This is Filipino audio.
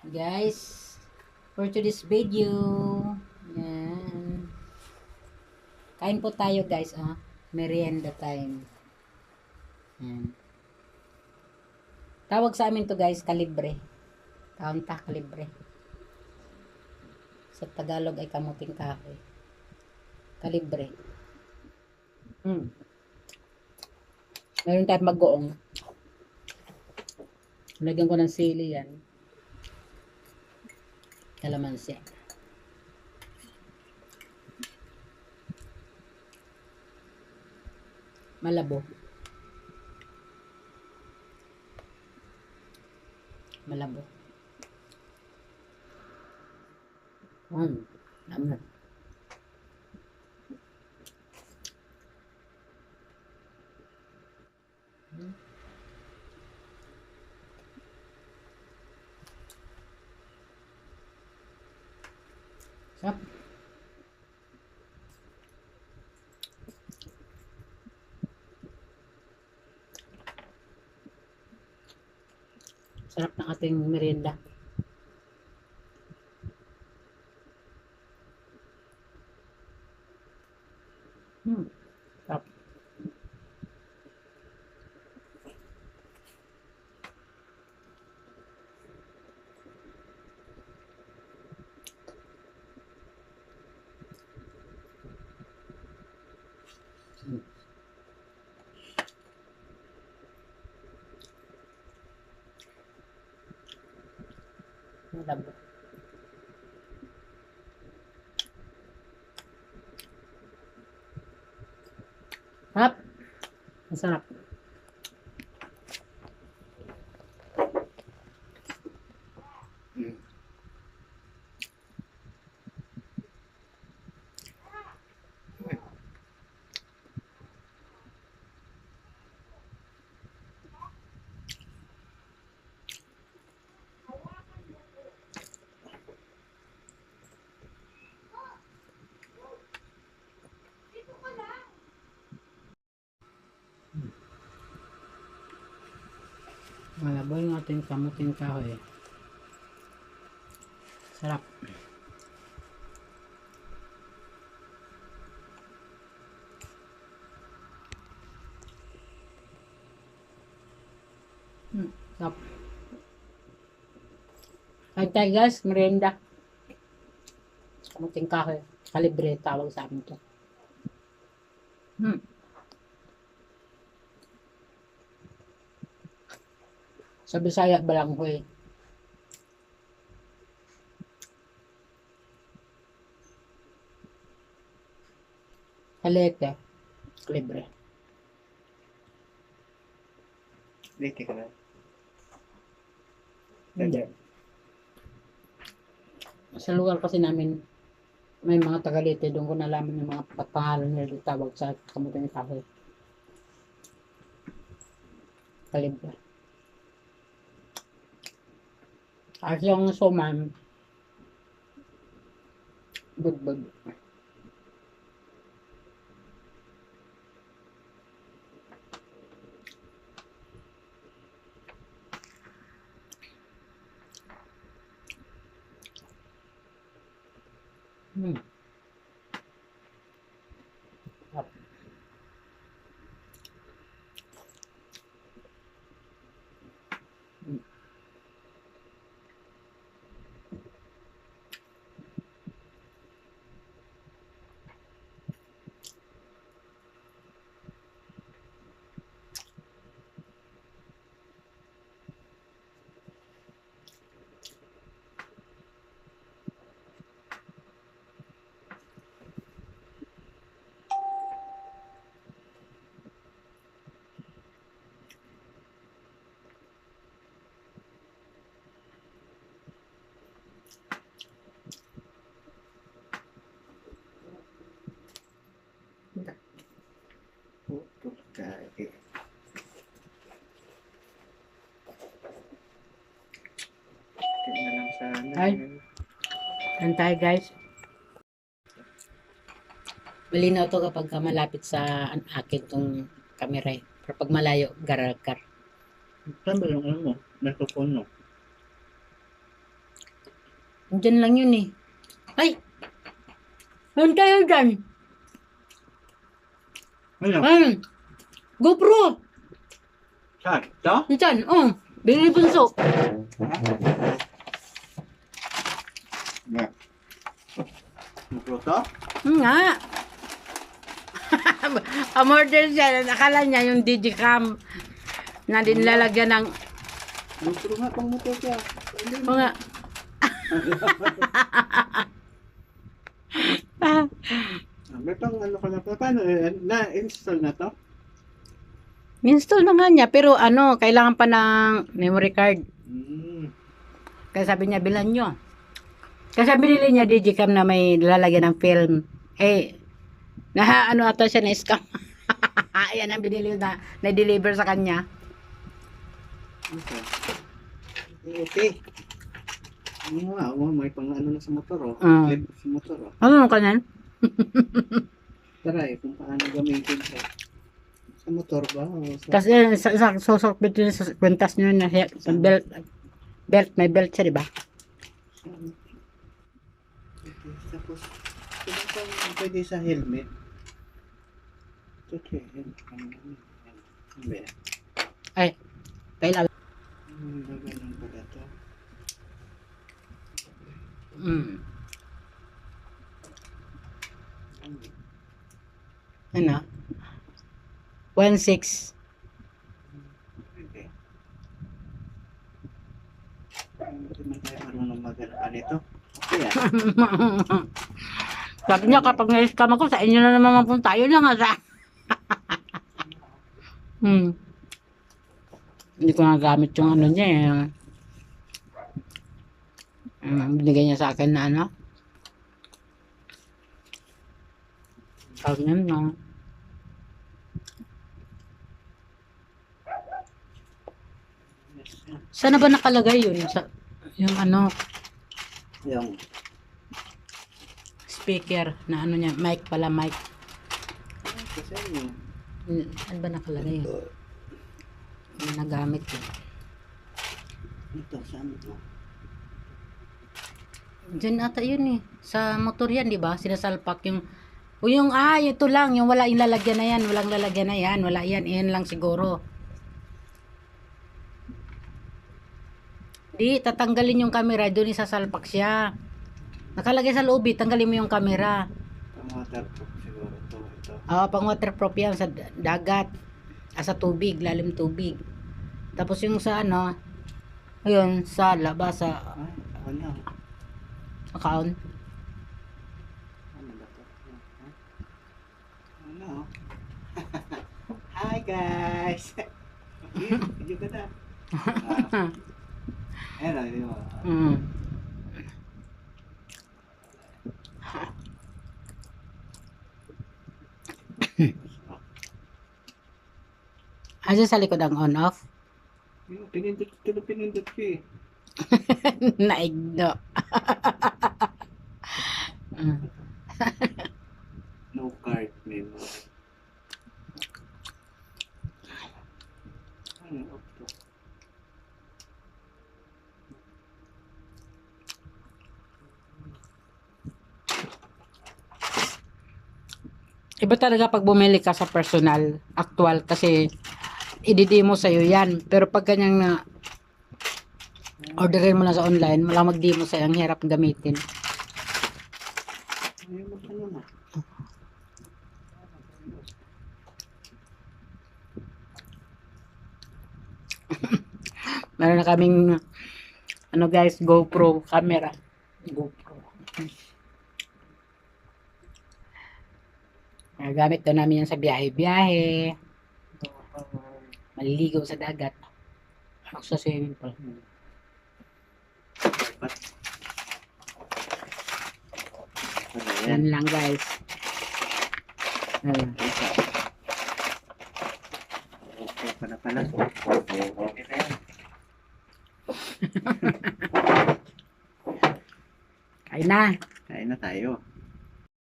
Guys, for today's video, yan. Kain po tayo guys, merienda time. Yan. Tawag sa amin to guys, kalibre. Kaunta, kalibre. Sa Tagalog ay kamuting kahoy. Kalibre. Meron tayong mag-goong. Lagyan ko ng sili yan. Kalamansi. Malabo. Malabo. Naman. Sarap. Sarap ng ating merienda. Sarap. Malabo. Sarap. Masarap. Malabo yung ating kamuting kahoy. Sarap. Sarap. Kain tayo guys, merienda. Kamuting kahoy. Kalibre tawag sa amin to. Sa Bisaya, balanghoy. Kalete. Libre. Liti ka na. Hindi. Sa lugar kasi namin, may mga taga-Leyte. Doon ko nalaman yung mga pangalan nila tawag sa kamuting kahoy. Kalibre. At yung suman, budbud. Sarap. Puto ka eh. Tingnan lang sana. Ay. Kain tayo guys. Malinaw to kapag malapit sa akin tong camera eh. Pero pag malayo, garar-gar. Saan ba yung ano mo? Microphone mo? Diyan lang yun eh. Ay! Meron tayo dyan. Ano? Ayun. GoPro. Saan? Ito? Diyan. Oh. Binili bunso. Yeah. Magluto? Nga. Amorder siya. Akala niya yung digicam na dinlalagyan ng... Gusto nga pang motor siya. Mga... May pang ano ka na pa. Paano? Na-install na to? Install na nga niya. Pero ano, kailangan pa ng memory card. Kaya sabi niya, bilan nyo. Kasi binili niya digicam na may lalagyan ng film. Ano ata siya na scam. Ayan ang binili na na-deliver sa kanya. Okay. Okay. Ano nga, may pang ano na sa motor, oh. Clip sa motor, oh. Ano ka nan? Try kung paano gamitin siya. Sa motor ba? O sa... Kasi sosok dito sa kwentas nyo na sa belt, may belt siya, di ba? Tapos, pwede sa helmet. Okay, helmet. Ay, kailangan. Ganun pala to. Ano? 1.6. Okay. Hindi man tayo marunong mag-ano nito. Okay, Sabi niya, kapag na-scam ako, sa inyo na naman mapunta. Tayo lang nga sa... Hindi ko nagamit yung ano niya eh. Binigay niya sa akin na ano. Sabi niya, no. Sana ba nakalagay yun? Yung ano, yung speaker na ano niya, mic pala, mic. kasi yung Ano ba nakalagay yun? Yung nagamit yun. ito, saan ito? Diyan ata yun eh. Sa motor yan, di ba? Sinasalpak yung... ito lang. Yung wala yung lalagyan na yan. Walang lalagyan na yan. Wala yan. Iyan lang siguro. Di, tatanggalin yung camera. Doon isasalpak siya. Nakalagay sa loob eh. Tanggalin mo yung camera. Pang waterproof siguro ito. Oo, pang waterproof yan sa dagat. Sa tubig, lalim tubig. Tapos yung sa ano, ayun, sa labas, sa Ay, ano? account. Ano ba ito? Ano? Hi guys! Video ka na. Ano, di ba? Asa sa likod ang on-off? Pinindot ko eh. Naigdo. No card memo. Ano ito? Iba talaga pag bumili ka sa personal, actual, kasi i-demo sa'yo yan. Pero pag kanyang na orderin mo na sa online, wala mag-demo sa'yo, ang hirap gamitin. Ayun, ano na? Meron na kaming, ano guys, GoPro camera. GoPro. Gamit daw namin yan sa biyahe-biyahe. Maliligaw sa dagat. Ako sa swimming pool. Yan lang guys. Ayan. Okay pa na pala. Okay na yan. Kain na. Kain na tayo.